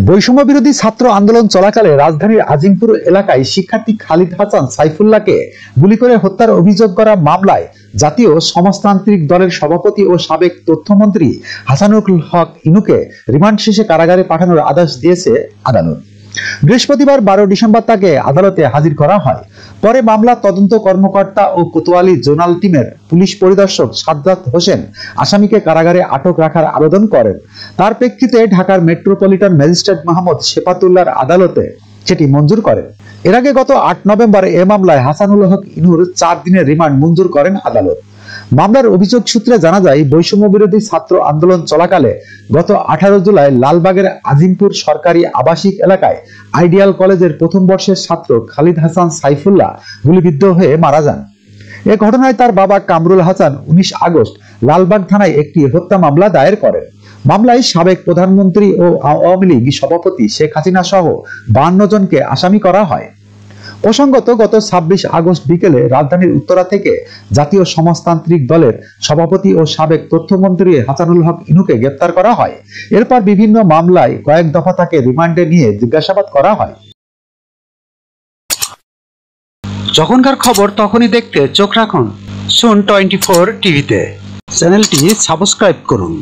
বৈষম্য বিরোধী ছাত্র আন্দোলন চলাকালে রাজধানীর আজিমপুর এলাকায় শিক্ষার্থী খালিদ হাসান সাইফুল্লাহকে গুলি করে হত্যার অভিযোগ করা মামলায় জাতীয় সমাজতান্ত্রিক দলের সভাপতি ও সাবেক তথ্যমন্ত্রী হাসানুল হক ইনুকে রিমান্ড শেষে কারাগারে পাঠানোর আদেশ দিয়েছে আদালত। বৃহস্পতিবার 12 ডিসেম্বর তাকে আদালতে হাজির করা হয়। পরে মামলা তদন্ত কর্মকর্তা ও কোতোয়ালি জোনাল টিমের পুলিশ পরিদর্শক সাজ্জাদ হোসেন আসামিকে কারাগারে আটক রাখার আবেদন করেন। তার প্রেক্ষিতে ঢাকার মেট্রোপলিটন ম্যাজিস্ট্রেট মোহাম্মদ শেফাতুল্লাহর আদালতে সেটি মঞ্জুর করেন। এর আগে গত 8 নভেম্বর এ মামলায় হাসানুল হক ইনুর 4 দিনের রিমান্ড মঞ্জুর করেন আদালত। মামলার অভিযোগ সূত্রে জানা যায়, বৈষম্য বিরোধী ছাত্র আন্দোলন চলাকালে গত 18 জুলাই লালবাগের আজিমপুর সরকারি আবাসিক এলাকায় আইডিয়াল কলেজের প্রথম বর্ষের ছাত্র খালিদ হাসান সাইফুল্লাহ গুলিবিদ্ধ হয়ে মারা যান। এ ঘটনায় তার বাবা কামরুল হাসান 19 আগস্ট লালবাগ থানায় একটি হত্যা মামলা দায়ের করেন। মামলায় সাবেক প্রধানমন্ত্রী ও আওয়ামী লীগ সভাপতি শেখ হাসিনা সহ 52 জনকে আসামি করা হয়। প্রসঙ্গত, গত 26 আগস্ট বিকেলে রাজধানীর উত্তরা থেকে জাতীয় সমাজতান্ত্রিক দলের সভাপতি ও সাবেক তথ্যমন্ত্রী হাসানুল হক ইনুকে গ্রেপ্তার করা হয়। এরপর বিভিন্ন মামলায় কয়েক দফা তাকে রিমান্ডে নিয়ে জিজ্ঞাসাবাদ করা হয়। যখনকার খবর তখনই দেখতে চোখ রাখুন সুন 24 টিভিতে। চ্যানেলটি সাবস্ক্রাইব করুন।